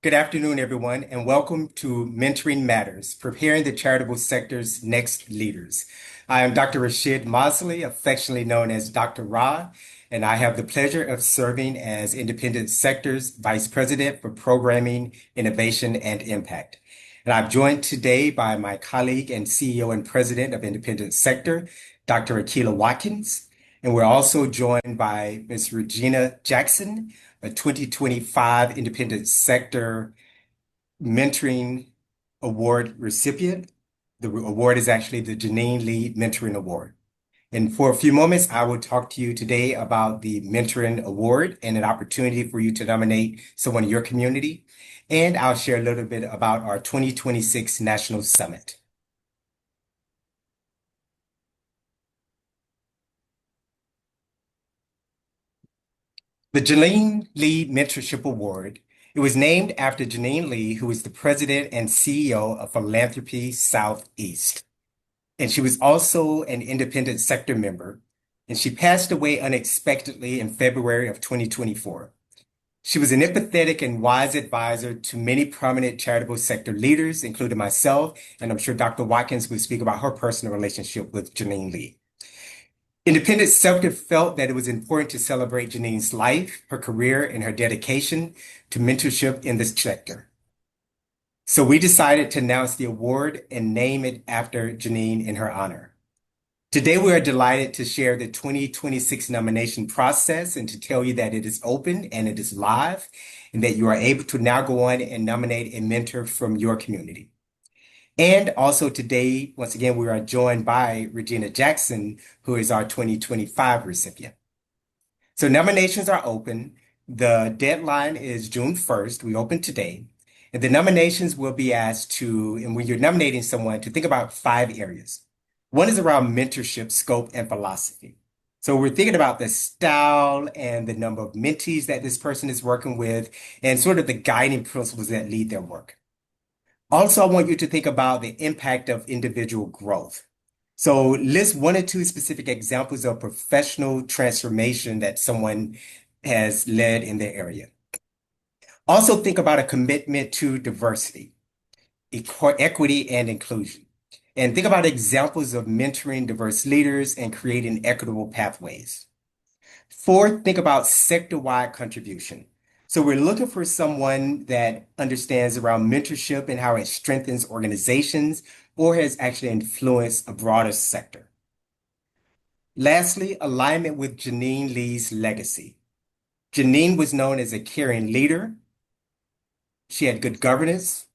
Good afternoon, everyone, and welcome to Mentoring Matters, preparing the charitable sector's next leaders. I am Dr. Rashid Mosley, affectionately known as Dr. Ra, and I have the pleasure of serving as Independent Sector's Vice President for Programming, Innovation, and Impact. And I'm joined today by my colleague and CEO and President of Independent Sector, Dr. Akilah Watkins. And we're also joined by Ms. Regina Jackson, a 2025 Independent Sector Mentoring Award recipient. The award is actually the Janine Lee Mentoring Award. And for a few moments, I will talk to you today about the Mentoring Award and an opportunity for you to nominate someone in your community. And I'll share a little bit about our 2026 National Summit. The Janine Lee Mentorship Award, it was named after Janine Lee, who is the president and CEO of Philanthropy Southeast. And she was also an independent sector member, and she passed away unexpectedly in February of 2024. She was an empathetic and wise advisor to many prominent charitable sector leaders, including myself, and I'm sure Dr. Watkins will speak about her personal relationship with Janine Lee. Independent Sector felt that it was important to celebrate Janine's life, her career, and her dedication to mentorship in this sector. So we decided to announce the award and name it after Janine in her honor. Today, we are delighted to share the 2026 nomination process and to tell you that it is open and it is live, and that you are able to now go on and nominate a mentor from your community. And also today, once again, we are joined by Regina Jackson, who is our 2025 recipient. So nominations are open. The deadline is June 1st. We open today. And the nominations will be asked to, and when you're nominating someone, to think about 5 areas. One is around mentorship, scope, and philosophy. So we're thinking about the style and the number of mentees that this person is working with, and sort of the guiding principles that lead their work. Also, I want you to think about the impact of individual growth. So list 1 or 2 specific examples of professional transformation that someone has led in their area. Also think about a commitment to diversity, equity, and inclusion. And think about examples of mentoring diverse leaders and creating equitable pathways. 4, think about sector-wide contribution. So we're looking for someone that understands around mentorship and how it strengthens organizations or has actually influenced a broader sector. Lastly, alignment with Janine Lee's legacy. Janine was known as a caring leader. She had good governance.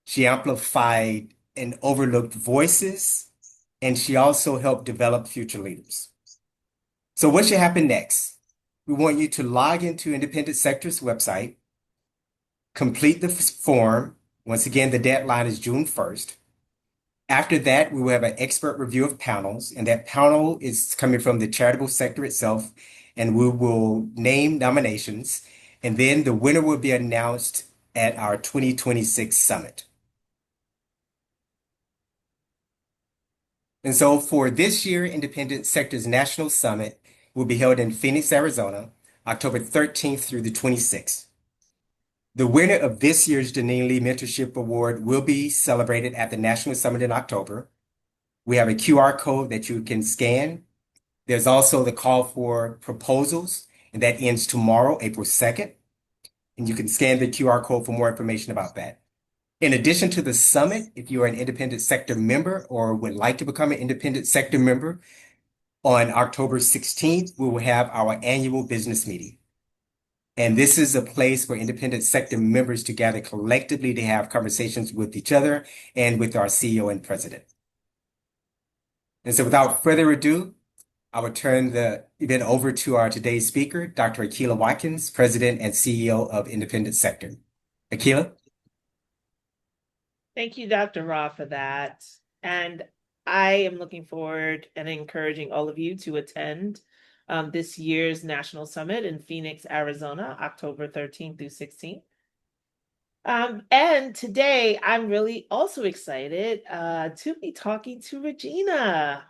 She amplified and overlooked voices, and she also helped develop future leaders. So what should happen next? We want you to log into Independent Sector's website, complete the form. Once again, the deadline is June 1st. After that, we will have an expert review of panels, and that panel is coming from the charitable sector itself, and we will name nominations, and then the winner will be announced at our 2026 summit. And so for this year, Independent Sector's National Summit will be held in Phoenix, Arizona, October 13th through the 26th. The winner of this year's Janine Lee Mentorship Award will be celebrated at the National Summit in October. We have a QR code that you can scan. There's also the call for proposals, and that ends tomorrow, April 2nd. And you can scan the QR code for more information about that. In addition to the summit, if you are an independent sector member or would like to become an independent sector member, on October 16th, we will have our annual business meeting. And this is a place for independent sector members to gather collectively to have conversations with each other and with our CEO and president. And so without further ado, I will turn the event over to our today's speaker, Dr. Akilah Watkins, President and CEO of Independent Sector. Akilah? Thank you, Dr. Ra, for that. And I am looking forward and encouraging all of you to attend this year's National Summit in Phoenix, Arizona, October 13th through 16th. And today I'm really also excited to be talking to Regina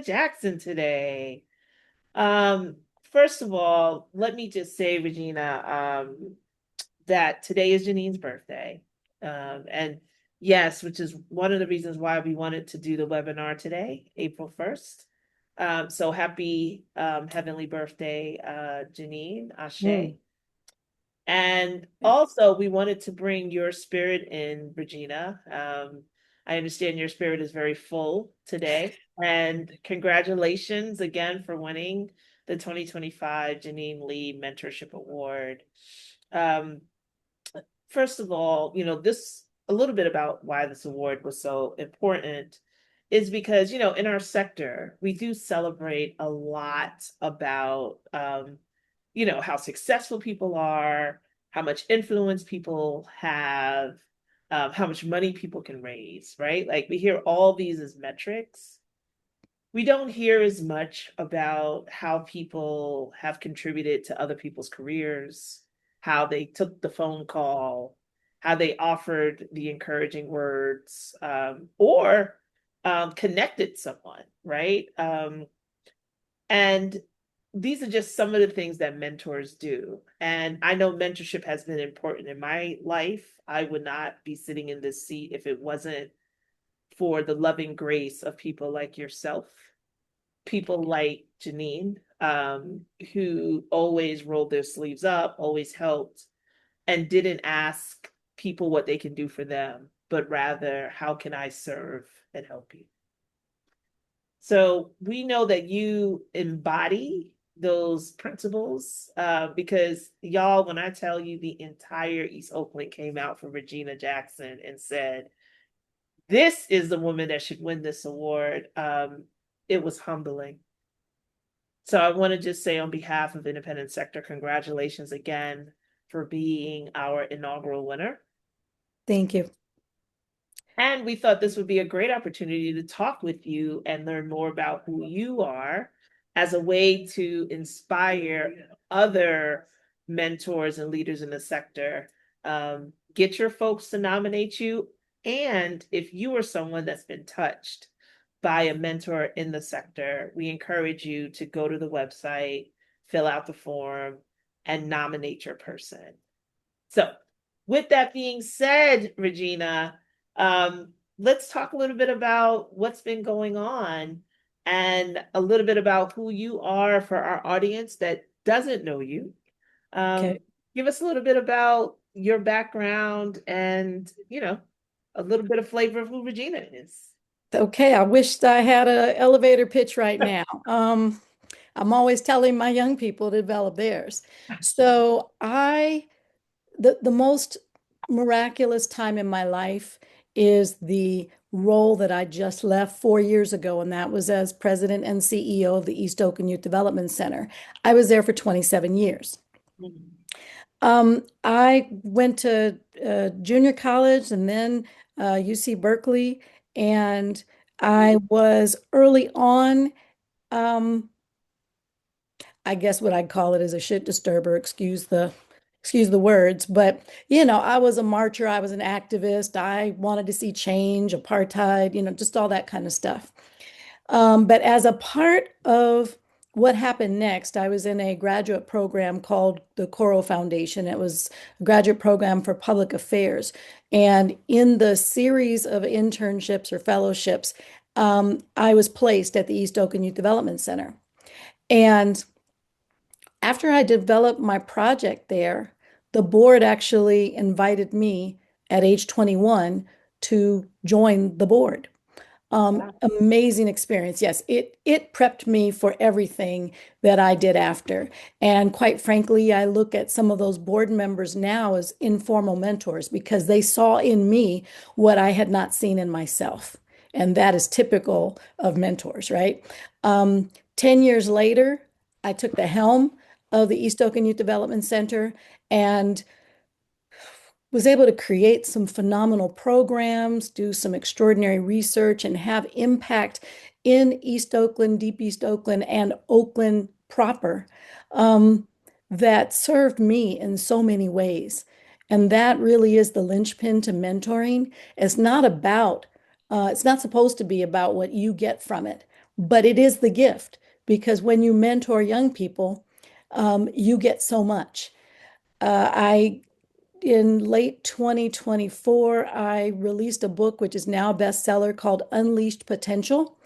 Jackson today. First of all, let me just say, Regina, that today is Janine's birthday. And yes, which is one of the reasons why we wanted to do the webinar today, April 1st. So happy heavenly birthday, Janine, Ashe. Mm. And also, we wanted to bring your spirit in, Regina. I understand your spirit is very full today. And congratulations again for winning the 2025 Janine Lee Mentorship Award. Um, First of all, this a little bit about why this award was so important is because, in our sector, we do celebrate a lot about, how successful people are, how much influence people have, how much money people can raise, right? Like we hear all these as metrics. We don't hear as much about how people have contributed to other people's careers, how they took the phone call, how they offered the encouraging words, or connected someone, right? And these are just some of the things that mentors do. And I know mentorship has been important in my life. I would not be sitting in this seat if it wasn't for the loving grace of people like yourself, people like Janine, who always rolled their sleeves up, always helped, and didn't ask people what they can do for them, but rather, how can I serve and help you? So we know that you embody those principles because y'all, when I tell you the entire East Oakland came out for Regina Jackson and said, this is the woman that should win this award, it was humbling. So I want to just say on behalf of Independent Sector, congratulations again for being our inaugural winner. Thank you. And we thought this would be a great opportunity to talk with you and learn more about who you are as a way to inspire other mentors and leaders in the sector. Get your folks to nominate you. And if you are someone that's been touched by a mentor in the sector, we encourage you to go to the website, fill out the form, and nominate your person. So, with that being said, Regina, let's talk a little bit about what's been going on and a little bit about who you are for our audience that doesn't know you. Okay. Give us a little bit about your background and, a little bit of flavor of who Regina is. Okay. I wished I had an elevator pitch right now. I'm always telling my young people to develop theirs. So the most miraculous time in my life is the role that I just left 4 years ago, and that was as president and CEO of the East Oakland Youth Development Center. I was there for 27 years. Mhm. I went to junior college and then UC Berkeley, and I was early on, um, I guess what I'd call it is a shit disturber, excuse the words, but I was a marcher, I was an activist, I wanted to see change, apartheid, just all that kind of stuff. But as a part of what happened next, I was in a graduate program called the Coro Foundation. It was a graduate program for public affairs. And in the series of internships or fellowships, I was placed at the East Oakland Youth Development Center. And after I developed my project there, the board actually invited me at age 21 to join the board. Wow. Amazing experience. Yes, it prepped me for everything that I did after. And quite frankly, I look at some of those board members now as informal mentors because they saw in me what I had not seen in myself. And that is typical of mentors, right? 10 years later, I took the helm of the East Oakland Youth Development Center and was able to create some phenomenal programs, do some extraordinary research, and have impact in East Oakland, Deep East Oakland, and Oakland proper that served me in so many ways. And that really is the linchpin to mentoring. It's not supposed to be about what you get from it, but it is the gift because when you mentor young people, you get so much. I in late 2024, I released a book which is now a bestseller called Unleashed Potential.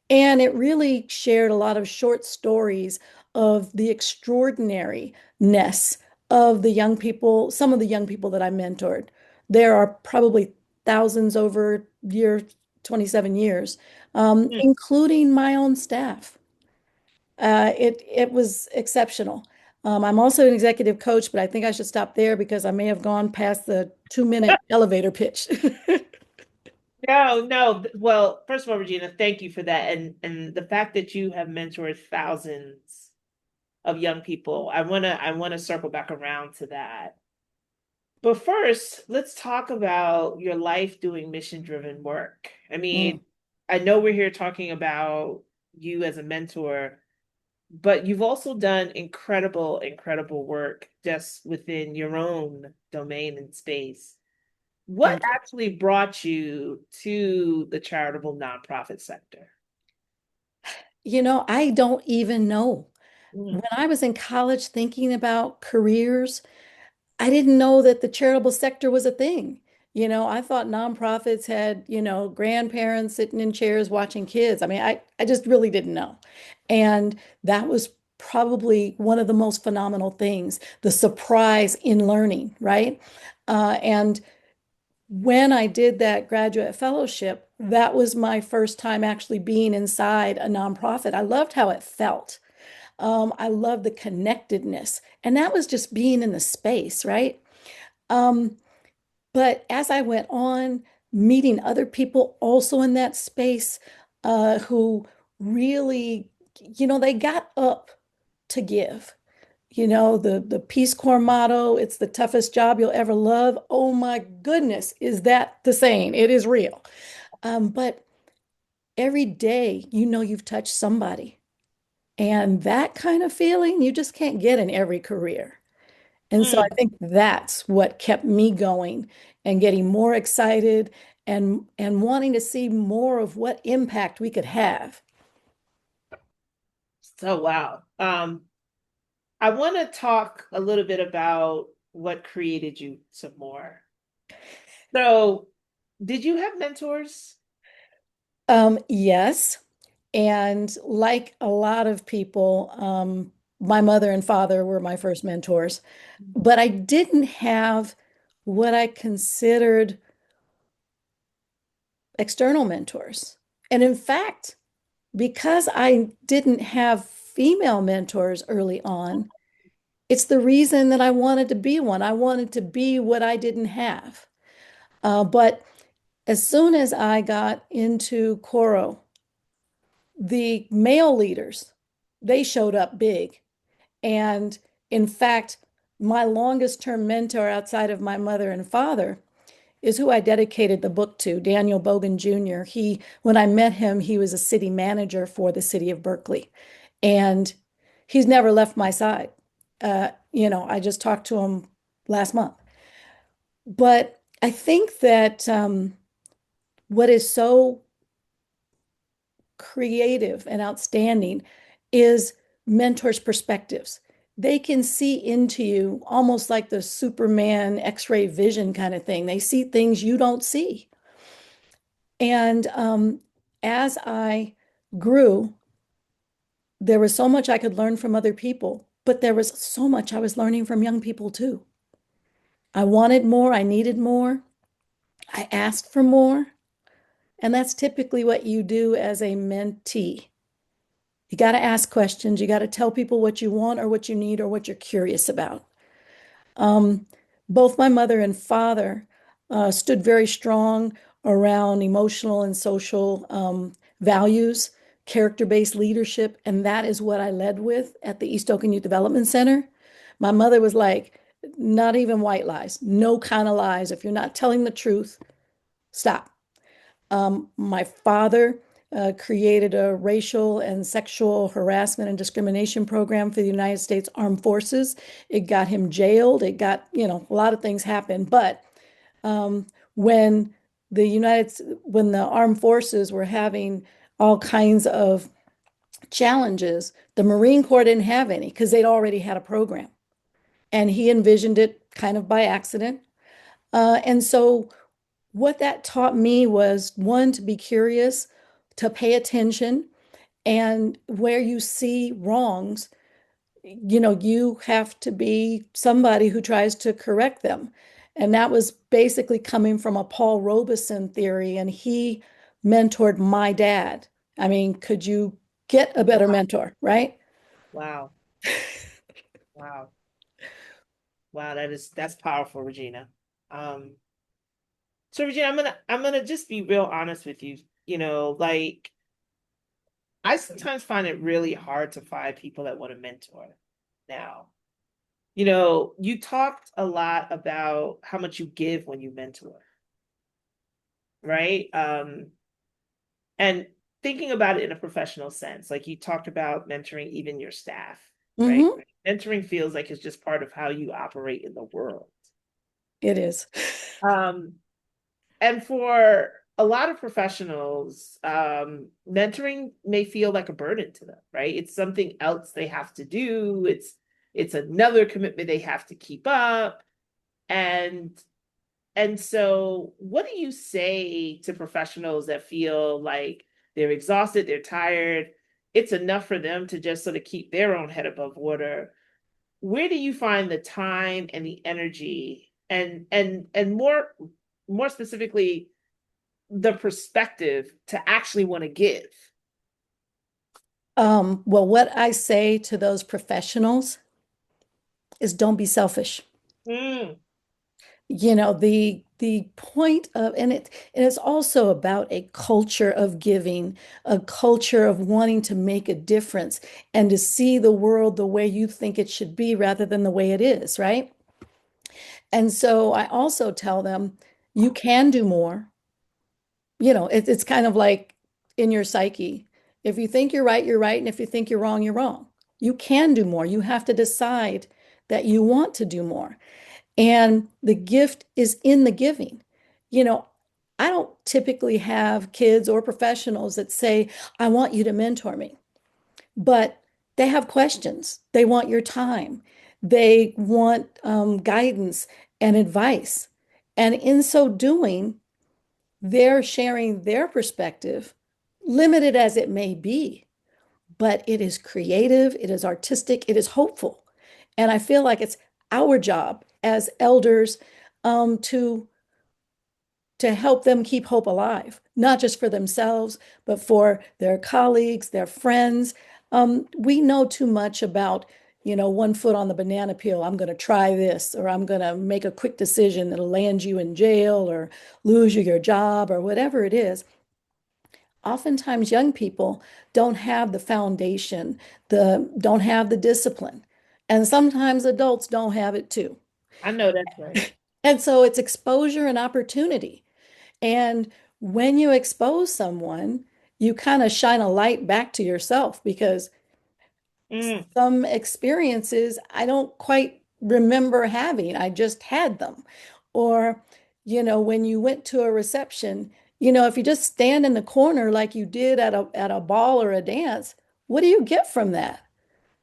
And it really shared a lot of short stories of the extraordinariness of the young people, some of the young people that I mentored. There are probably thousands over year 27 years, Mm. including my own staff. It was exceptional. I'm also an executive coach, but I think I should stop there because I may have gone past the 2-minute elevator pitch. No, no. Well, first of all, Regina, thank you for that. And the fact that you have mentored thousands of young people, I wanna circle back around to that. But first, let's talk about your life doing mission-driven work. I Mm. mean, I know we're here talking about you as a mentor, but you've also done incredible, incredible work just within your own domain and space. What Thank you. actually brought you to the charitable nonprofit sector? I don't even know. When Mm, I was in college thinking about careers, I didn't know that the charitable sector was a thing. I thought nonprofits had, grandparents sitting in chairs watching kids. I mean, I just really didn't know. And that was probably one of the most phenomenal things, the surprise in learning, right? And when I did that graduate fellowship, that was my first time actually being inside a nonprofit. I loved how it felt. I loved the connectedness, and that was just being in the space, right? Um, but as I went on, meeting other people also in that space, who really, they got up to give. The Peace Corps motto, it's the toughest job you'll ever love. Oh my goodness, is that the saying? It is real. But every day, you've touched somebody. And that kind of feeling you just can't get in every career. And so I mm. think that's what kept me going and getting more excited and wanting to see more of what impact we could have. So wow. I want to talk a little bit about what created you some more. So, did you have mentors? Yes. And like a lot of people, my mother and father were my first mentors, but I didn't have what I considered external mentors. And in fact, because I didn't have female mentors early on, it's the reason that I wanted to be one. I wanted to be what I didn't have. But as soon as I got into Coro, the male leaders, they showed up big. And in fact, my longest term mentor outside of my mother and father is who I dedicated the book to, Daniel Bogan Jr. When I met him, he was a city manager for the city of Berkeley, and he's never left my side. I just talked to him last month. But I think that what is so creative and outstanding is mentors' perspectives. They can see into you almost like the Superman X-ray vision kind of thing. They see things you don't see. And as I grew, there was so much I could learn from other people, but there was so much I was learning from young people too. I wanted more, I needed more, I asked for more. And that's typically what you do as a mentee. You got to ask questions, you got to tell people what you want or what you need or what you're curious about. Um, Both my mother and father stood very strong around emotional and social values, character-based leadership, and that is what I led with at the East Oakland Youth Development Center. My mother was like, not even white lies, no kind of lies. If you're not telling the truth, stop. My father created a racial and sexual harassment and discrimination program for the United States Armed Forces. It got him jailed. It got, a lot of things happened. But um, when when the armed forces were having all kinds of challenges, the Marine Corps didn't have any because they'd already had a program. And he envisioned it kind of by accident. And so what that taught me was one, to be curious, to pay attention, and where you see wrongs, you have to be somebody who tries to correct them. And that was basically coming from a Paul Robeson theory, and he mentored my dad. I mean, could you get a better mentor, right? Wow. Wow. Wow, that's powerful, Regina. Um, so Regina, I'm gonna just be real honest with you. Like I sometimes find it really hard to find people that want to mentor now. You talked a lot about how much you give when you mentor, right? And thinking about it in a professional sense, like you talked about mentoring even your staff, right? Hmm. Mentoring feels like it's just part of how you operate in the world. It is. Um, and for a lot of professionals, mentoring may feel like a burden to them, right? It's something else they have to do. It's another commitment they have to keep up. And so what do you say to professionals that feel like they're exhausted, they're tired, it's enough for them to just sort of keep their own head above water? Where do you find the time and the energy and more specifically the perspective to actually want to give? Well, what I say to those professionals is don't be selfish. Mm, The point of, and it's also about a culture of giving, a culture of wanting to make a difference and to see the world the way you think it should be rather than the way it is, right? And so I also tell them you can do more. It's kind of like in your psyche. If you think you're right, you're right. And if you think you're wrong, you're wrong. You can do more. You have to decide that you want to do more. And the gift is in the giving. You know, I don't typically have kids or professionals that say, I want you to mentor me, but they have questions. They want your time. They want guidance and advice. And in so doing, they're sharing their perspective, limited as it may be, but it is creative, it is artistic, it is hopeful. And I feel like it's our job as elders to help them keep hope alive, not just for themselves, but for their colleagues, their friends. We know too much about, one foot on the banana peel. I'm going to try this, or I'm going to make a quick decision that'll land you in jail or lose you your job or whatever it is. Oftentimes, young people don't have the foundation, don't have the discipline, and sometimes adults don't have it too. I know that's right. And so it's exposure and opportunity. And when you expose someone, you kind of shine a light back to yourself because Mm, some experiences I don't quite remember having. I just had them. Or, when you went to a reception, if you just stand in the corner like you did at a ball or a dance, what do you get from that?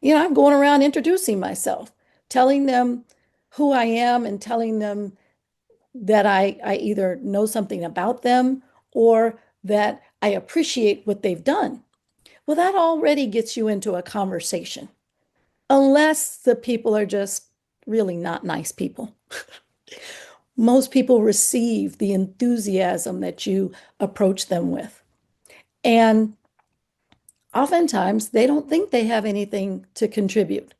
I'm going around introducing myself, telling them who I am and telling them that I either know something about them or that I appreciate what they've done. Well, that already gets you into a conversation, unless the people are just really not nice people. Most people receive the enthusiasm that you approach them with. And oftentimes they don't think they have anything to contribute.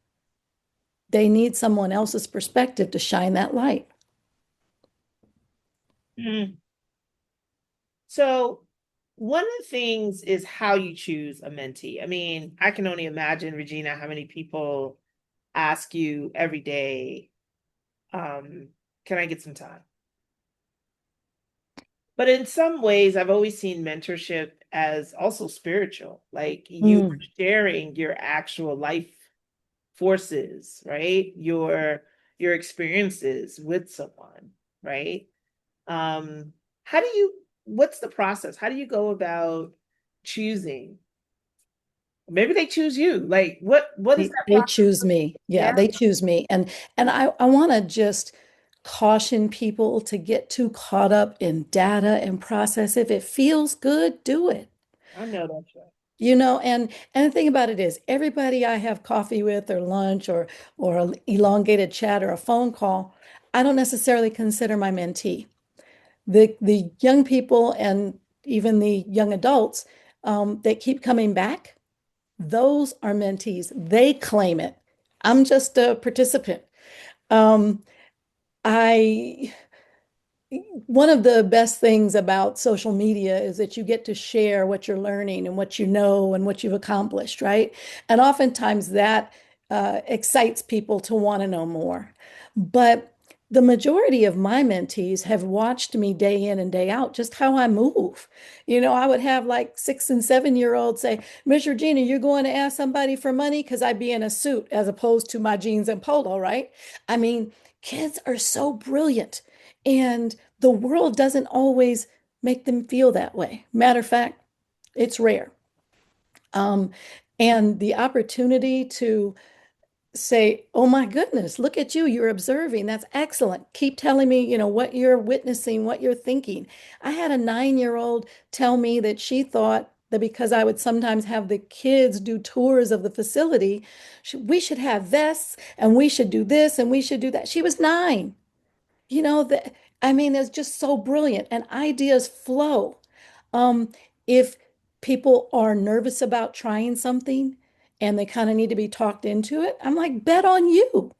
They need someone else's perspective to shine that light. mm. So one of the things is how you choose a mentee. I mean, I can only imagine, Regina, how many people ask you every day, can I get some time? But in some ways, I've always seen mentorship as also spiritual, like you are Mm. sharing your actual life forces, right? Your experiences with someone, right? Um, how do you, what's the process? How do you go about choosing? Maybe they choose you. Like what is that They process? choose me. Yeah, Yeah. they choose me. And I want to just caution people to get too caught up in data and process. If it feels good, do it. I know that's right. And the thing about it is everybody I have coffee with or lunch or an elongated chat or a phone call, I don't necessarily consider my mentee. The young people and even the young adults that keep coming back, those are mentees. They claim it. I'm just a participant. Um, I One of the best things about social media is that you get to share what you're learning and what you know and what you've accomplished, right? And oftentimes that excites people to want to know more. But the majority of my mentees have watched me day in and day out, just how I move. I would have like 6 and 7 year olds say, Miss Regina, you're going to ask somebody for money? Because I'd be in a suit as opposed to my jeans and polo, right? I mean, kids are so brilliant. And the world doesn't always make them feel that way. Matter of fact, it's rare. Um, and the opportunity to say, oh my goodness, look at you, you're observing. That's excellent. Keep telling me, what you're witnessing, what you're thinking. I had a 9 year old tell me that she thought that because I would sometimes have the kids do tours of the facility, we should have vests and we should do this and we should do that. She was 9. That I mean, it's just so brilliant and ideas flow. Um, if people are nervous about trying something and they kind of need to be talked into it, I'm like, bet on you.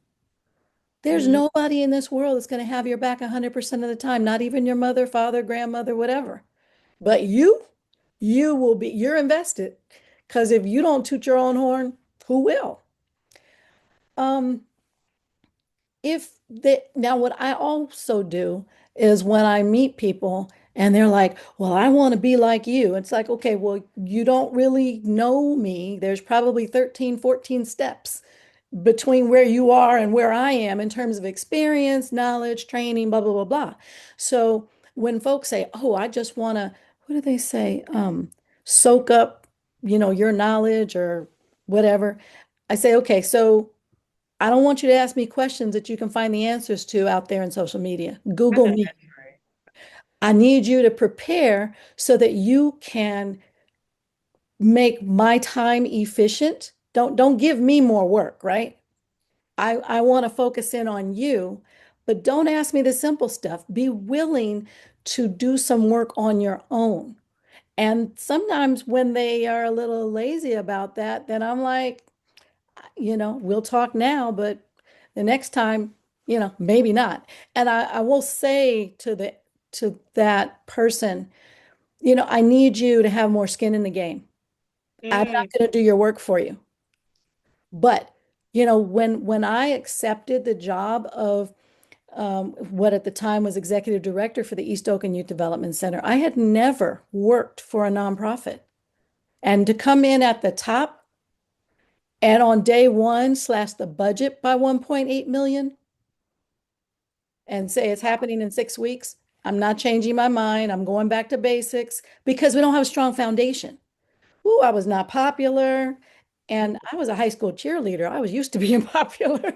There's Mm, nobody in this world that's going to have your back 100% of the time, not even your mother, father, grandmother, whatever. But you will be, you're invested. Because if you don't toot your own horn, who will? Um, if they now what I also do is when I meet people and they're like, well, I want to be like you. It's like, okay, well, you don't really know me. There's probably 13, 14 steps between where you are and where I am in terms of experience, knowledge, training, blah, blah, blah, blah. So when folks say, oh, I just want to, what do they say? Soak up, your knowledge or whatever. I say, okay, so I don't want you to ask me questions that you can find the answers to out there in social media. I Google know me. that's right. I need you to prepare so that you can make my time efficient. Don't give me more work, right? I want to focus in on you, but don't ask me the simple stuff. Be willing to do some work on your own. And sometimes when they are a little lazy about that, then I'm like, we'll talk now, but the next time, maybe not. And I will say to that person, I need you to have more skin in the game. I'm not Mm, going to do your work for you. But, when I accepted the job of what at the time was executive director for the East Oakland Youth Development Center, I had never worked for a nonprofit. And to come in at the top and on day one slash the budget by 1.8 million and say it's happening in 6 weeks, I'm not changing my mind. I'm going back to basics because we don't have a strong foundation. Ooh, I was not popular. And I was a high school cheerleader. I was used to being popular.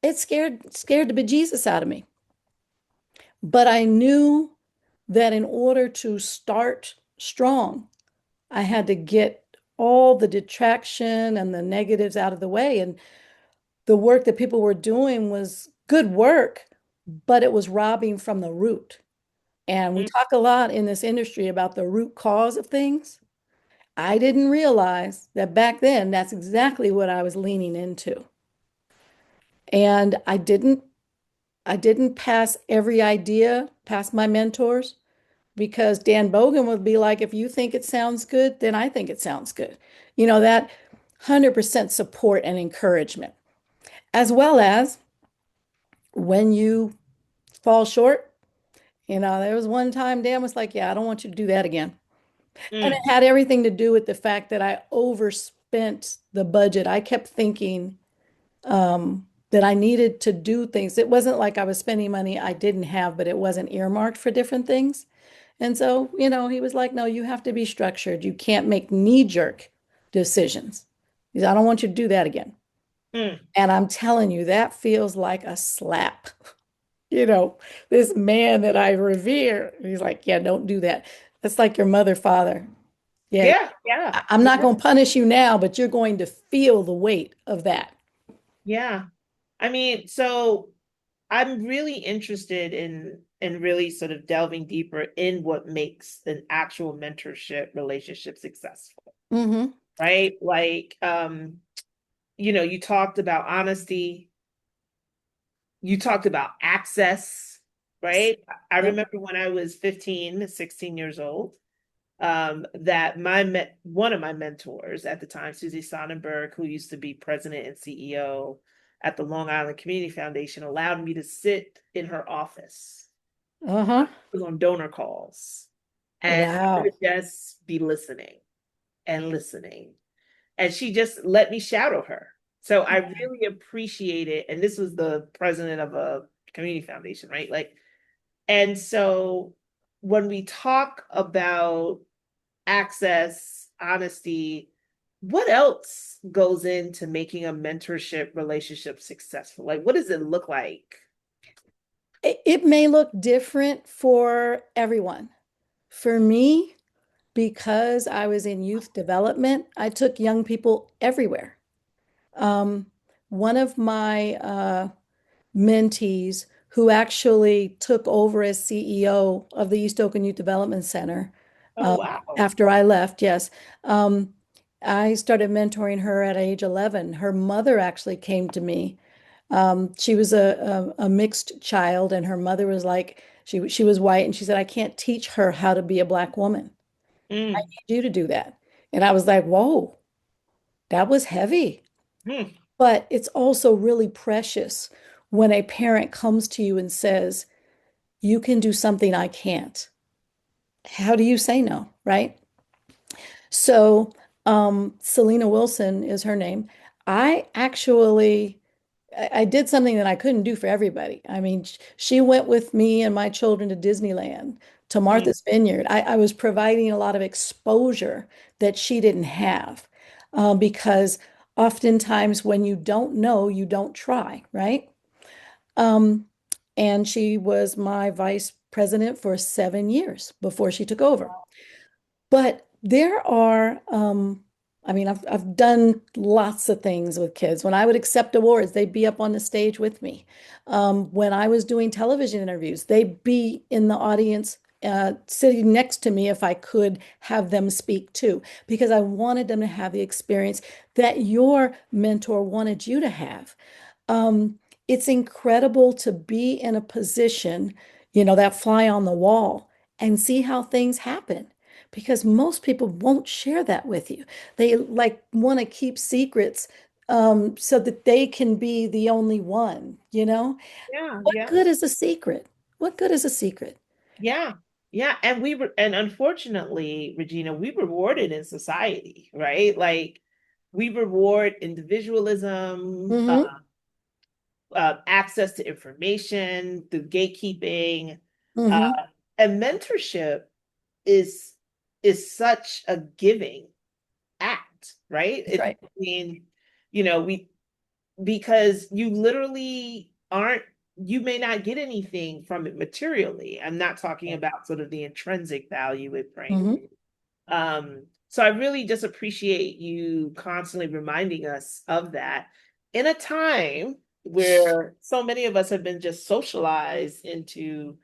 It scared the bejesus out of me. But I knew that in order to start strong, I had to get all the detraction and the negatives out of the way. And the work that people were doing was good work, but it was robbing from the root. And we mm, talk a lot in this industry about the root cause of things. I didn't realize that back then that's exactly what I was leaning into. And I didn't pass every idea past my mentors because Dan Bogan would be like, if you think it sounds good, then I think it sounds good. That 100% support and encouragement, as well as when you fall short. There was one time Dan was like, yeah, I don't want you to do that again. And mm, it had everything to do with the fact that I overspent the budget. I kept thinking that I needed to do things. It wasn't like I was spending money I didn't have, but it wasn't earmarked for different things. And so, he was like, no, you have to be structured. You can't make knee-jerk decisions. He said, I don't want you to do that again. mm. And I'm telling you, that feels like a slap. you know, this man that I revere. And he's like, yeah, don't do that. That's like your mother, father. Yeah, Yeah, yeah, I'm not yeah, going to punish you now, but you're going to feel the weight of that. yeah. I mean, so I'm really interested in really sort of delving deeper in what makes an actual mentorship relationship successful, Hmm. right? Like, you talked about honesty, you talked about access, right? I Yep. remember when I was 15, 16 years old, that one of my mentors at the time, Susie Sonnenberg, who used to be president and CEO at the Long Island Community Foundation, allowed me to sit in her office Uh-huh. on donor calls, and I Wow. would just be listening and listening. And she just let me shadow her. So I really appreciate it. And this was the president of a community foundation, right? Like, and so when we talk about access, honesty, what else goes into making a mentorship relationship successful? Like, what does it look like? It may look different for everyone. For me, because I was in youth development, I took young people everywhere. Um, One of my mentees who actually took over as CEO of the East Oakland Youth Development Center Oh, wow. after I left, yes. Um, I started mentoring her at age 11. Her mother actually came to me. She was a mixed child, and her mother was like, she was white, and she said, I can't teach her how to be a black woman. I Mm, need you to do that. And I was like, whoa, that was heavy. mm, But it's also really precious when a parent comes to you and says, you can do something I can't. How do you say no, right? So, Selena Wilson is her name. I actually I did something that I couldn't do for everybody. I mean, she went with me and my children to Disneyland, to mm. Martha's Vineyard. I was providing a lot of exposure that she didn't have, because oftentimes when you don't know, you don't try, right? Um, and she was my vice president for 7 years before she took over. But there are, I mean, I've done lots of things with kids. When I would accept awards, they'd be up on the stage with me. When I was doing television interviews, they'd be in the audience, sitting next to me if I could have them speak too, because I wanted them to have the experience that your mentor wanted you to have. Um, it's incredible to be in a position, that fly on the wall and see how things happen because most people won't share that with you. They like want to keep secrets, so that they can be the only one. Yeah, What yeah. good is a secret? What good is a secret? Yeah. Yeah. And and unfortunately, Regina, we rewarded in society, right? Like we reward individualism, Hmm. access to information, through gatekeeping, uh, Hmm. and mentorship is is such a giving act, right? That's right. I mean, we because you literally aren't you may not get anything from it materially. I'm not talking about sort of the intrinsic value it brings. Hmm. So I really just appreciate you constantly reminding us of that in a time where so many of us have been just socialized into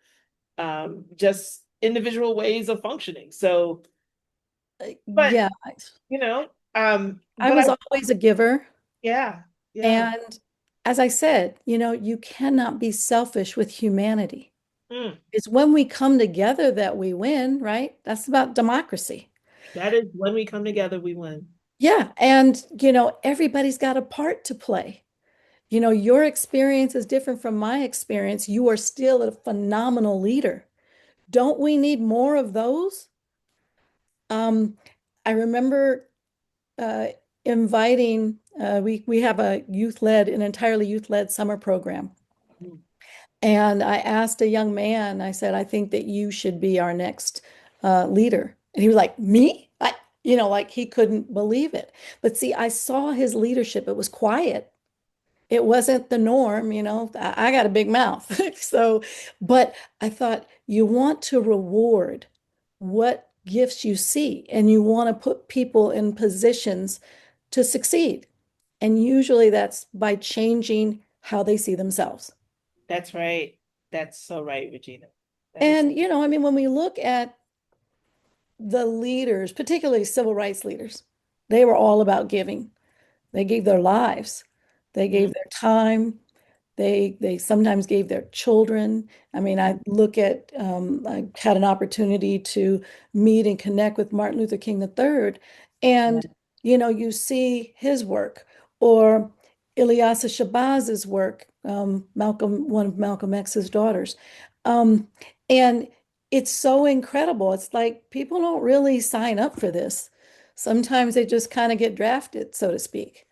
just individual ways of functioning. So, but Yeah, you know, I but was always a giver. yeah, yeah. And as I said, you cannot be selfish with humanity. Mm, It's when we come together that we win, right? That's about democracy. that is when we come together, we win. Yeah. And, everybody's got a part to play. Your experience is different from my experience. You are still a phenomenal leader. Don't we need more of those? I remember uh, inviting, we have an entirely youth-led summer program. Mm, And I asked a young man, I said, I think that you should be our next leader. And he was like, me? Like he couldn't believe it. But see, I saw his leadership. It was quiet. it wasn't the norm, you know. I got a big mouth. So, but I thought you want to reward what gifts you see, and you want to put people in positions to succeed. And usually that's by changing how they see themselves. That's right. That's so right, Regina. That is. And, you know, I mean, when we look at the leaders, particularly civil rights leaders, they were all about giving. They gave their lives, they Mm, gave their time, they sometimes gave their children. I mean, mm, I had an opportunity to meet and connect with Martin Luther King III, yeah. and you know, you see his work, or Ilyasa Shabaz's work, Malcolm, one of Malcolm X's daughters, um, and it's so incredible. It's like people don't really sign up for this. Sometimes they just kind of get drafted, so to speak.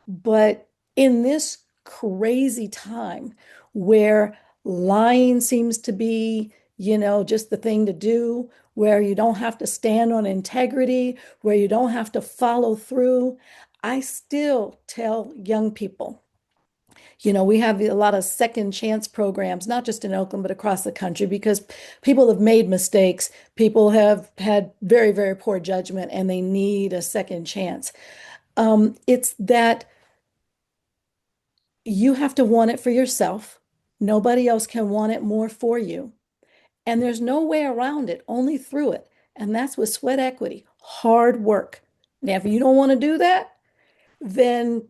But in this crazy time where lying seems to be, you know, just the thing to do, where you don't have to stand on integrity, where you don't have to follow through, I still tell young people, you know, we have a lot of second chance programs, not just in Oakland, but across the country, because people have made mistakes. People have had very, very poor judgment and they need a second chance. It's that you have to want it for yourself. Nobody else can want it more for you. And there's no way around it, only through it. And that's with sweat equity, hard work. Now, if you don't want to do that, then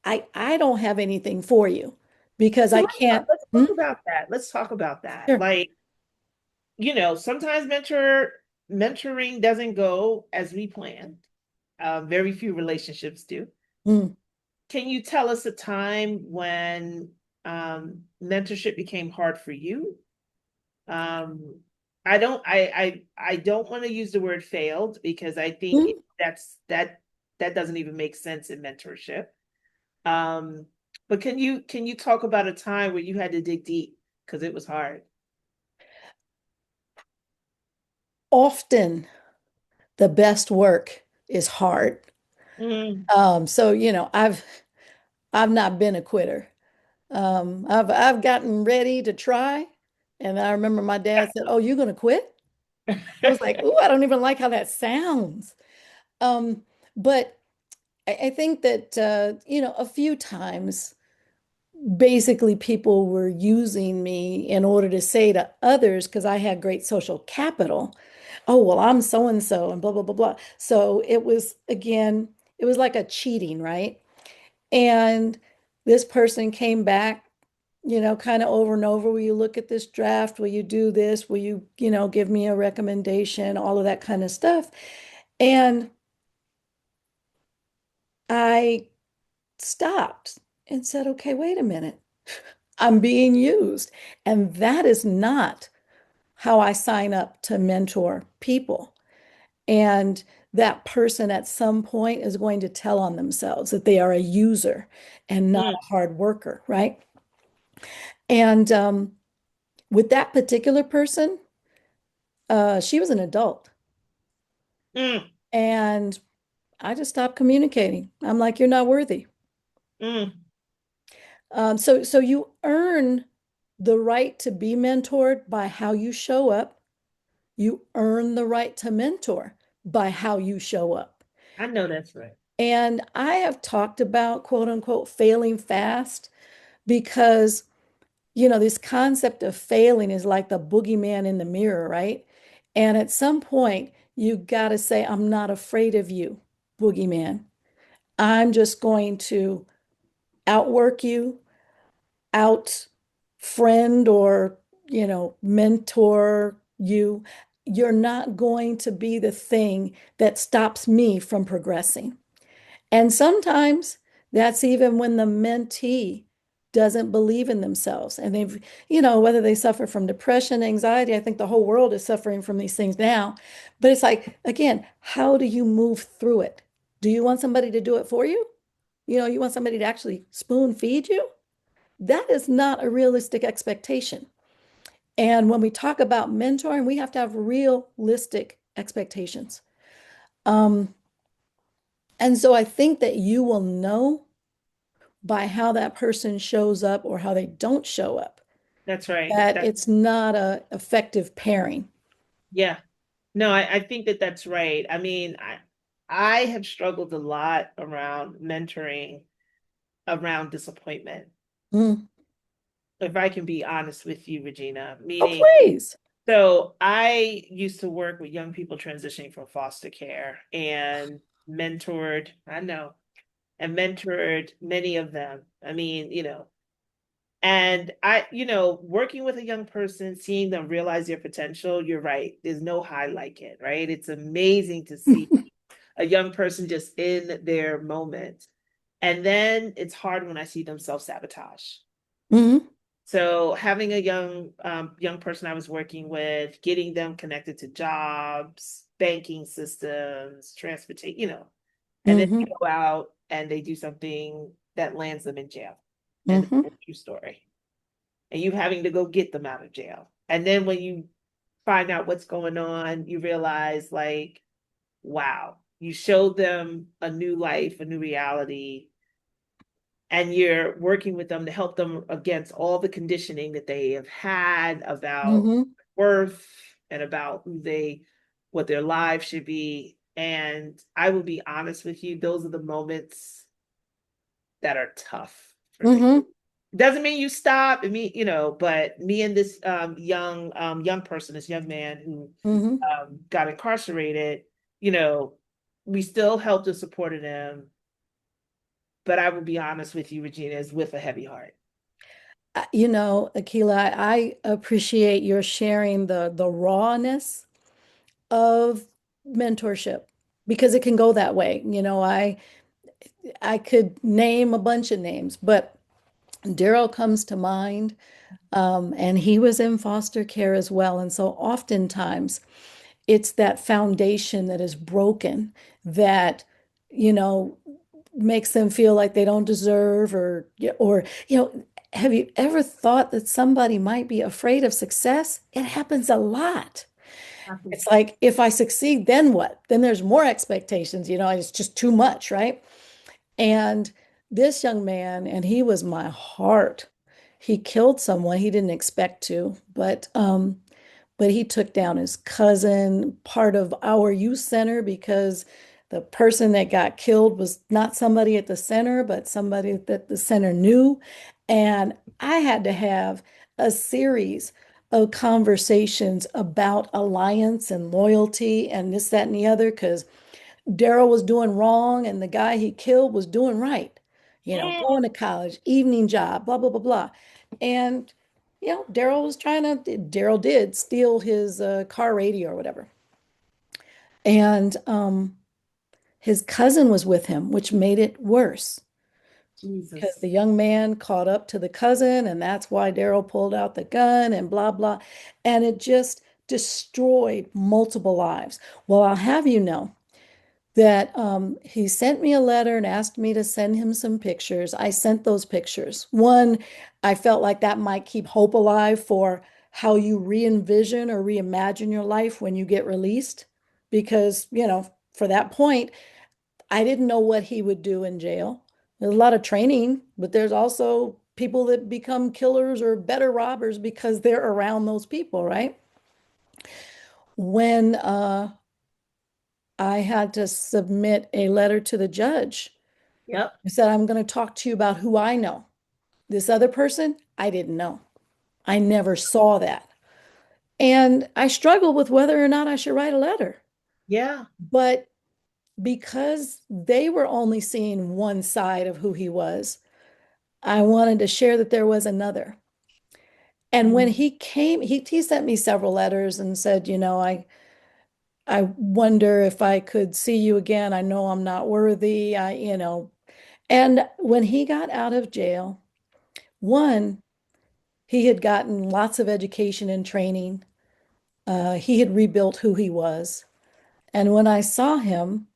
I don't have anything for you because So I can't. let's Hmm? talk about that. Let's talk about that. Sure. Like, sometimes mentoring doesn't go as we planned. Very few relationships do. Mm, Can you tell us a time when mentorship became hard for you? Um, I don't want to use the word failed because I think mm. that doesn't even make sense in mentorship. Um, but can you talk about a time where you had to dig deep because it was hard? Often the best work is hard. Mm. So, you know, I've not been a quitter. I've gotten ready to try. And I remember my dad said, "Oh, you're gonna quit?" I was like, "Ooh, I don't even like how that sounds." Um, but I think that you know, a few times basically people were using me in order to say to others, because I had great social capital, "Oh, well, I'm so and so and blah blah blah blah." So it was, again, it was like a cheating, right? And this person came back, you know, kind of over and over. "Will you look at this draft? Will you do this? Will you, you know, give me a recommendation?" All of that kind of stuff. And I stopped and said, "Okay, wait a minute. I'm being used." And that is not how I sign up to mentor people. And that person at some point is going to tell on themselves that they are a user and not Mm, a hard worker, right? And with that particular person, she was an adult. mm, And I just stopped communicating. I'm like, "You're not worthy." mm. So you earn the right to be mentored by how you show up. You earn the right to mentor by how you show up. I know that's right. And I have talked about, quote unquote, failing fast because, you know, this concept of failing is like the boogeyman in the mirror, right? And at some point, you got to say, "I'm not afraid of you, boogeyman. I'm just going to outwork you, out friend or, you know, mentor you. You're not going to be the thing that stops me from progressing." And sometimes that's even when the mentee doesn't believe in themselves. And they've, you know, whether they suffer from depression, anxiety, I think the whole world is suffering from these things now. But it's like, again, how do you move through it? Do you want somebody to do it for you? You know, you want somebody to actually spoon feed you? That is not a realistic expectation. And when we talk about mentoring, we have to have realistic expectations. Um, and so I think that you will know by how that person shows up or how they don't show up, That's right. that That it's not a effective pairing. yeah. No, I think that that's right. I mean, I have struggled a lot around mentoring around disappointment. Mm. If I can be honest with you, Regina, Oh, meaning, please. so I used to work with young people transitioning from foster care and mentored, I know, and mentored many of them. I mean, and working with a young person, seeing them realize their potential, you're right. There's no high like it, right? It's amazing to see a young person just in their moment. And then it's hard when I see them self-sabotage. Hmm. So having a young person I was working with, getting them connected to jobs, banking systems, transportation, and then they Hmm. go out and they do something that lands them in jail. And Hmm. that's a true story. And you having to go get them out of jail. And then when you find out what's going on, you realize like, wow, you showed them a new life, a new reality, and you're working with them to help them against all the conditioning that they have had about Hmm. worth and about what their lives should be. And I will be honest with you, those are the moments that are tough for me. Hmm. Doesn't mean you stop. I mean, but me and this young person, this young man who Hmm. got incarcerated, you know, we still helped and supported him. But I will be honest with you, Regina, is with a heavy heart. Akilah, I appreciate your sharing the rawness of mentorship because it can go that way. I could name a bunch of names, but Daryl comes to mind, and he was in foster care as well. And so oftentimes it's that foundation that is broken that, you know, makes them feel like they don't deserve or have you ever thought that somebody might be afraid of success? It happens a lot. It's like if I succeed, then what? Then there's more expectations, it's just too much, right? And this young man, and he was my heart. He killed someone he didn't expect to, but he took down his cousin, part of our youth center, because the person that got killed was not somebody at the center, but somebody that the center knew. And I had to have a series of conversations about alliance and loyalty and this, that, and the other, because Daryl was doing wrong and the guy he killed was doing right. Going to college, evening job, blah, blah, blah, blah. And, Daryl did steal his car radio or whatever. And his cousin was with him, which made it worse because Jesus. the young man caught up to the cousin, and that's why Daryl pulled out the gun and blah, blah. And it just destroyed multiple lives. Well, I'll have you know that he sent me a letter and asked me to send him some pictures. I sent those pictures. One, I felt like that might keep hope alive for how you re-envision or reimagine your life when you get released. Because, for that point, I didn't know what he would do in jail. There's a lot of training, but there's also people that become killers or better robbers because they're around those people, right? When I had to submit a letter to the judge. Yep. I said, I'm going to talk to you about who I know. This other person, I didn't know. I never saw that. And I struggled with whether or not I should write a letter. Yeah. But because they were only seeing one side of who he was, I wanted to share that there was another. And when Mhm. he came, he sent me several letters and said, I wonder if I could see you again. I know I'm not worthy. And when he got out of jail, one, he had gotten lots of education and training. He had rebuilt who he was. And when I saw him,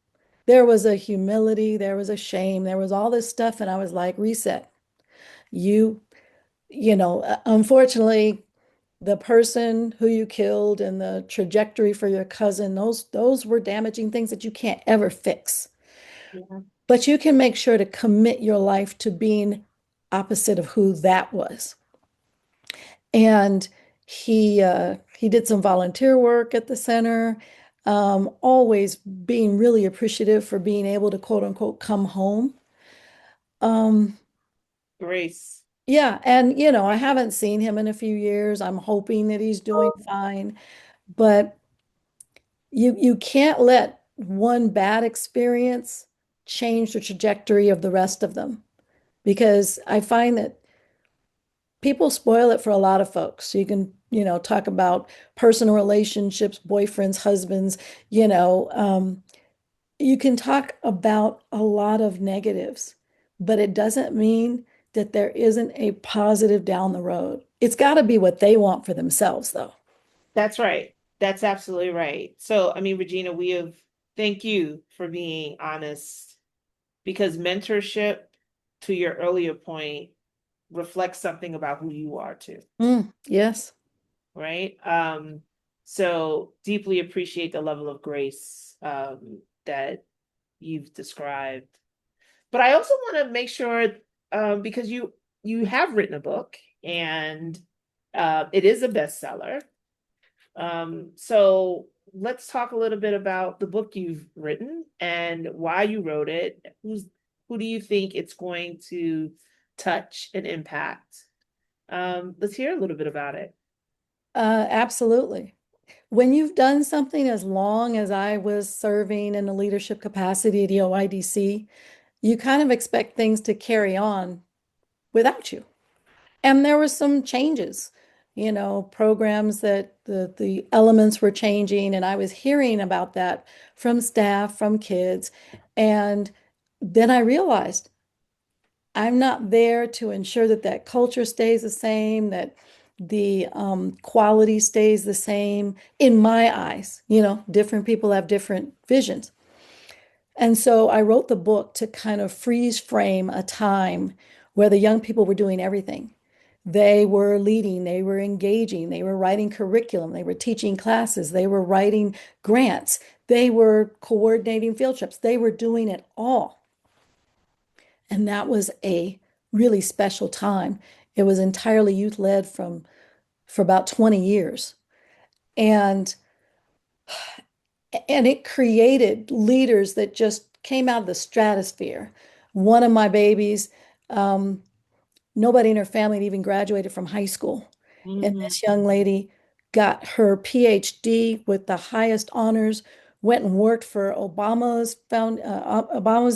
there was a humility, there was a shame, there was all this stuff. And I was like, reset. You, unfortunately, the person who you killed and the trajectory for your cousin, those were damaging things that you can't ever fix. Yeah. but you can make sure to commit your life to being opposite of who that was. And he did some volunteer work at the center, always being really appreciative for being able to quote unquote come home. Um, Grace. yeah, and I haven't seen him in a few years. I'm hoping that he's doing fine, but you can't let one bad experience change the trajectory of the rest of them because I find that people spoil it for a lot of folks. You can, talk about personal relationships, boyfriends, husbands, you can talk about a lot of negatives, but it doesn't mean that there isn't a positive down the road. It's got to be what they want for themselves, though. That's right. That's absolutely right. So, I mean, Regina, thank you for being honest because mentorship, to your earlier point, reflects something about who you are too, Yes. right? So deeply appreciate the level of grace that you've described. But I also want to make sure, because you have written a book and it is a bestseller. So let's talk a little bit about the book you've written and why you wrote it. Who do you think it's going to touch and impact? Let's hear a little bit about it. Absolutely. When you've done something as long as I was serving in a leadership capacity at OIDC, you kind of expect things to carry on without you. And there were some changes, programs that the elements were changing, and I was hearing about that from staff, from kids. And then I realized I'm not there to ensure that that culture stays the same, that the quality stays the same in my eyes. Different people have different visions. And so I wrote the book to kind of freeze frame a time where the young people were doing everything. They were leading, they were engaging, they were writing curriculum, they were teaching classes, they were writing grants, they were coordinating field trips, they were doing it all. And that was a really special time. It was entirely youth led for about 20 years. And it created leaders that just came out of the stratosphere. One of my babies, um, nobody in her family had even graduated from high school. And Mhm. this young lady got her PhD with the highest honors, went and worked for Obama's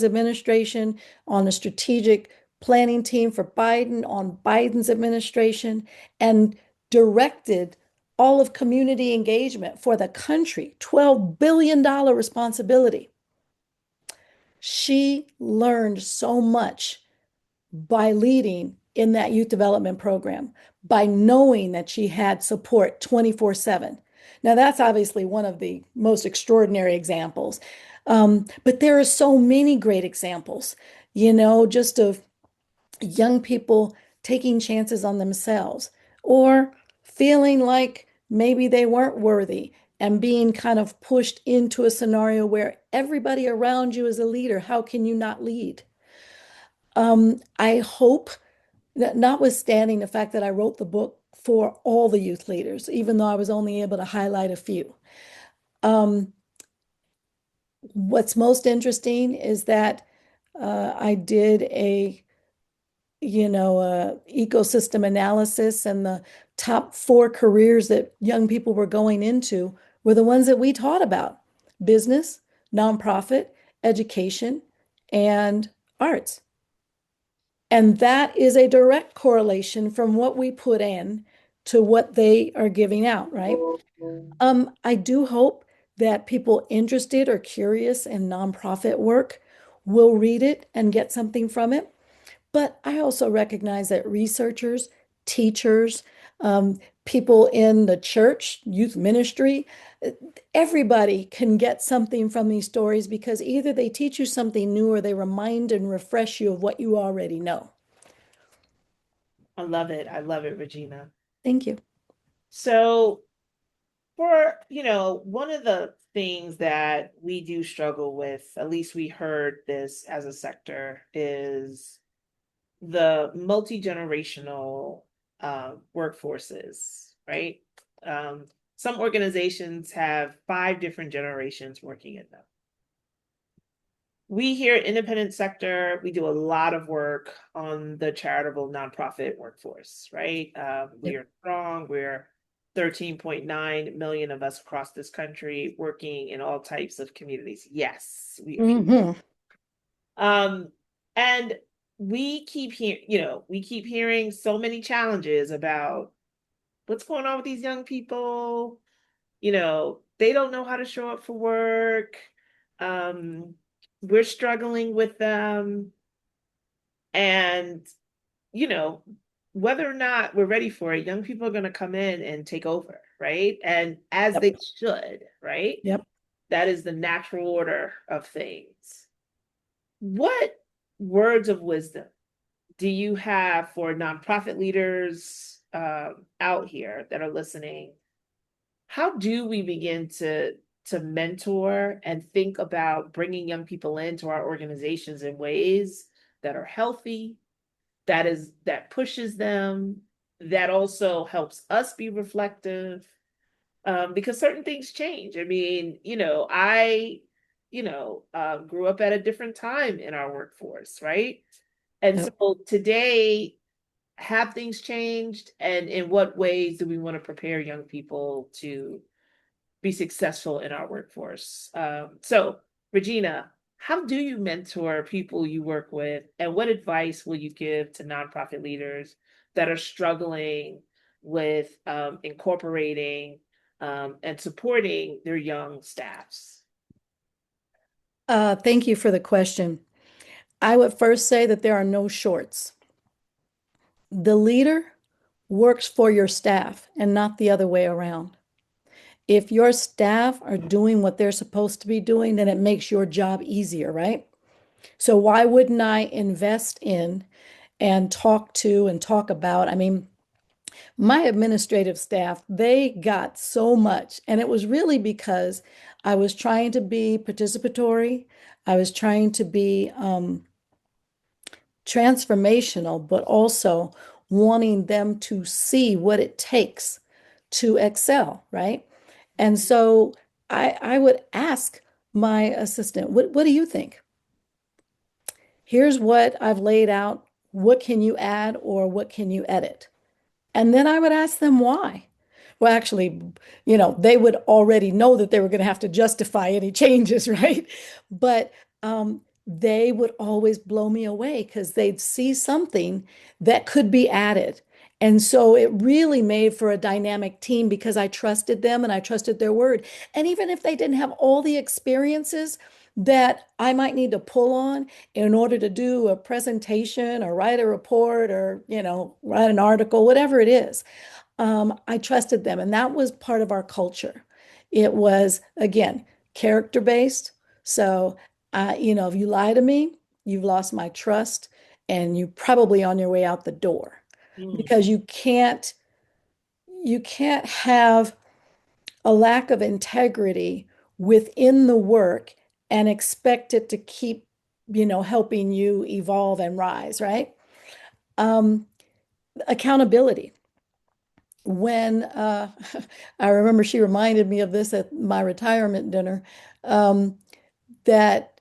administration on a strategic planning team for Biden on Biden's administration, and directed all of community engagement for the country, $12 billion responsibility. She learned so much by leading in that youth development program, by knowing that she had support 24/7. Now, that's obviously one of the most extraordinary examples. But there are so many great examples, just of young people taking chances on themselves or feeling like maybe they weren't worthy and being kind of pushed into a scenario where everybody around you is a leader. How can you not lead? I hope that notwithstanding the fact that I wrote the book for all the youth leaders, even though I was only able to highlight a few. Um, what's most interesting is that I did a ecosystem analysis, and the top 4 careers that young people were going into were the ones that we taught about: business, nonprofit, education, and arts. And that is a direct correlation from what we put in to what they are giving out, right? I do hope that people interested or curious in nonprofit work will read it and get something from it. But I also recognize that researchers, teachers, people in the church, youth ministry, everybody can get something from these stories because either they teach you something new or they remind and refresh you of what you already know. I love it. I love it, Regina. Thank you. So For, one of the things that we do struggle with, at least we heard this as a sector, is the multi-generational workforces, right? Um, some organizations have 5 different generations working in them. We here at Independent Sector, we do a lot of work on the charitable nonprofit workforce, right? We Yep. are strong. We're 13.9 million of us across this country working in all types of communities. Yes, we are huge. Hmm. And we keep hearing so many challenges about what's going on with these young people. They don't know how to show up for work. Um, we're struggling with them. And, you know, whether or not we're ready for it, young people are going to come in and take over, right? And as Yep. they should, right? Yep. That is the natural order of things. What words of wisdom do you have for nonprofit leaders out here that are listening? How do we begin to mentor and think about bringing young people into our organizations in ways that are healthy, that pushes them, that also helps us be reflective? Because certain things change. I mean, grew up at a different time in our workforce, right? And Yep. so today, have things changed? And in what ways do we want to prepare young people to be successful in our workforce? So, Regina, how do you mentor people you work with? And what advice will you give to nonprofit leaders that are struggling with incorporating and supporting their young staffs? Thank you for the question. I would first say that there are no shorts. The leader works for your staff and not the other way around. If your staff are doing what they're supposed to be doing, then it makes your job easier, right? So why wouldn't I invest in and talk to and talk about? I mean, my administrative staff, they got so much. And it was really because I was trying to be participatory. I was trying to be transformational, but also wanting them to see what it takes to excel, right? And so I would ask my assistant, what do you think? Here's what I've laid out. What can you add or what can you edit? And then I would ask them why. Well, actually, they would already know that they were going to have to justify any changes, right? But they would always blow me away because they'd see something that could be added. And so it really made for a dynamic team because I trusted them and I trusted their word. And even if they didn't have all the experiences that I might need to pull on in order to do a presentation or write a report or, write an article, whatever it is, I trusted them. And that was part of our culture. It was, again, character based. So, if you lie to me, you've lost my trust and you're probably on your way out the door Mm. because you can't have a lack of integrity within the work and expect it to keep, helping you evolve and rise, right? Um, Accountability. When I remember she reminded me of this at my retirement dinner, um, that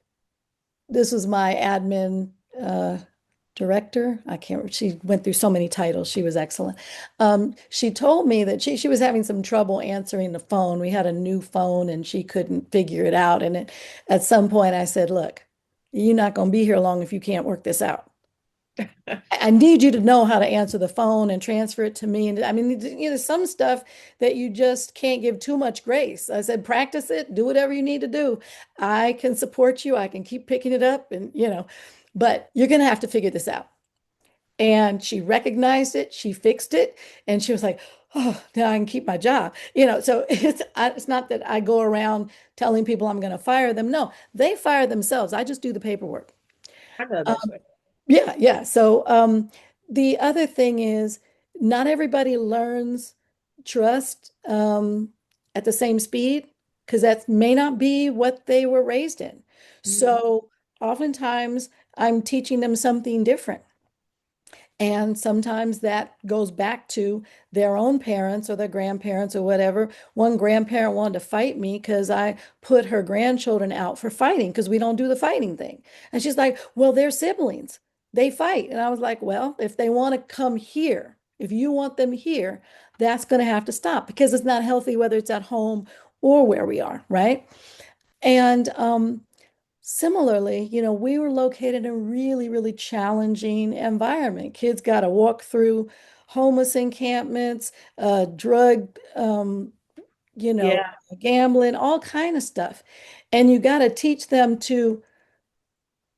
this was my admin director. I can't, she went through so many titles. She was excellent. She told me that she was having some trouble answering the phone. We had a new phone and she couldn't figure it out. And at some point I said, look, you're not going to be here long if you can't work this out. I need you to know how to answer the phone and transfer it to me. And I mean, some stuff that you just can't give too much grace. I said, practice it, do whatever you need to do. I can support you. I can keep picking it up and, but you're going to have to figure this out. And she recognized it, she fixed it, and she was like, oh, now I can keep my job. So it's not that I go around telling people I'm going to fire them. No, they fire themselves. I just do the paperwork. I know that's right. Yeah, yeah. So the other thing is not everybody learns trust at the same speed because that may not be what they were raised in. Mhm. So oftentimes I'm teaching them something different. And sometimes that goes back to their own parents or their grandparents or whatever. One grandparent wanted to fight me because I put her grandchildren out for fighting because we don't do the fighting thing. And she's like, well, they're siblings. They fight. And I was like, well, if they want to come here, if you want them here, that's going to have to stop because it's not healthy, whether it's at home or where we are, right? And similarly, we were located in a really, really challenging environment. Kids got to walk through homeless encampments, drug, Yeah, gambling, all kind of stuff. And you got to teach them to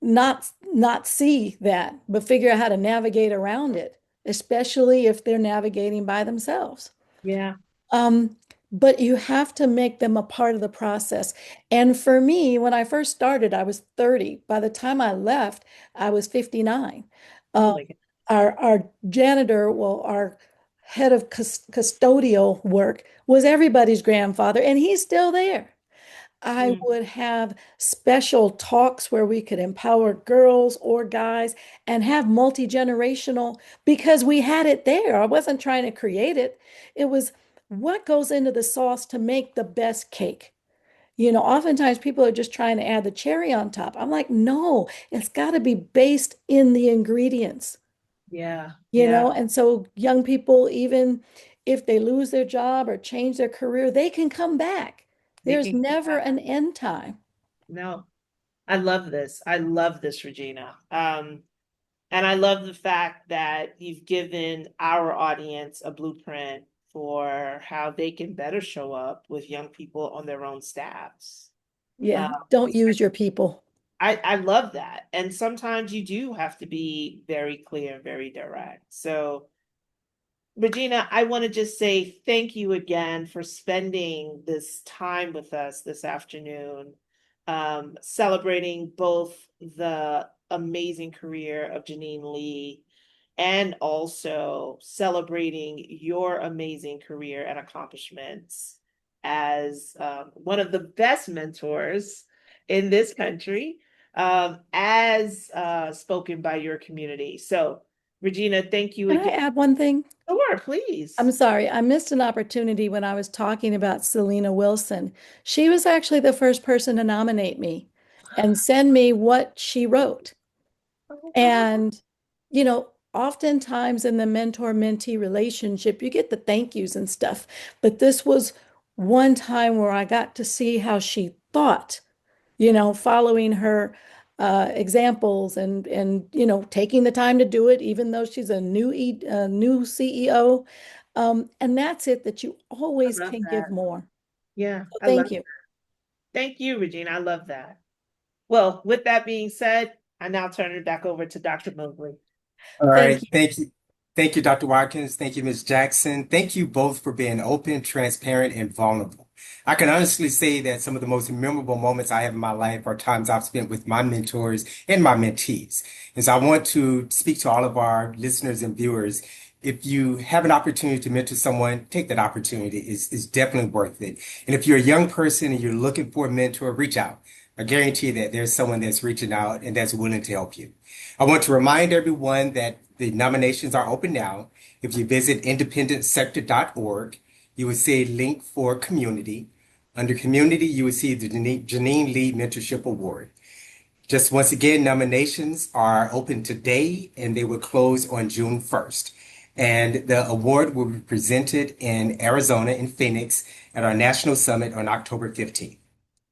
not see that, but figure out how to navigate around it, especially if they're navigating by themselves. yeah. Um, but you have to make them a part of the process. And for me, when I first started, I was 30. By the time I left, I was 59. Oh Um, my God. our janitor, well, our head of custodial work was everybody's grandfather, and he's still there. I Mm, would have special talks where we could empower girls or guys and have multi-generational because we had it there. I wasn't trying to create it. It was what goes into the sauce to make the best cake. Oftentimes people are just trying to add the cherry on top. I'm like, no, it's got to be based in the ingredients, yeah, yeah. and so young people, even if they lose their job or change their career, they can come back. They There's can come never back. an end time. No, I love this. I love this, Regina. And I love the fact that you've given our audience a blueprint for how they can better show up with young people on their own staffs. Yeah, Um, don't use your people. I love that. And sometimes you do have to be very clear, very direct. So, Regina, I want to just say thank you again for spending this time with us this afternoon, celebrating both the amazing career of Janine Lee and also celebrating your amazing career and accomplishments as one of the best mentors in this country, as spoken by your community. So, Regina, thank you Can I again. add one thing? Sure, I'm please. sorry, I missed an opportunity when I was talking about Selena Wilson. She was actually the first person to nominate me and send me what she wrote. Oh, God. And, oftentimes in the mentor-mentee relationship, you get the thank yous and stuff. But this was one time where I got to see how she thought, following her examples and taking the time to do it, even though she's a new CEO. And that's it, that you I always love can give that. more. Yeah, So I love thank that. you. Thank you, Regina. I love that. Well, with that being said, I now turn it back over to Dr. Mosley. All Thank right. you. Thank you. Thank you, Dr. Watkins. Thank you, Ms. Jackson. Thank you both for being open, transparent, and vulnerable. I can honestly say that some of the most memorable moments I have in my life are times I've spent with my mentors and my mentees. And so I want to speak to all of our listeners and viewers. If you have an opportunity to mentor someone, take that opportunity. It's definitely worth it. And if you're a young person and you're looking for a mentor, reach out. I guarantee that there's someone that's reaching out and that's willing to help you. I want to remind everyone that the nominations are open now. If you visit independentsector.org, you will see a link for community. Under community, you will see the Janine Lee Mentorship Award. Just once again, nominations are open today and they will close on June 1st. And the award will be presented in Arizona, in Phoenix, at our national summit on October 15th.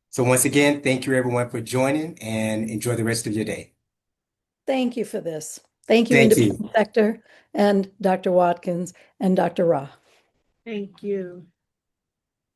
So once again, thank you everyone for joining and enjoy the rest of your day. Thank you for this. Thank you, Thank you. Independent Sector and Dr. Watkins and Dr. Ra. Thank you.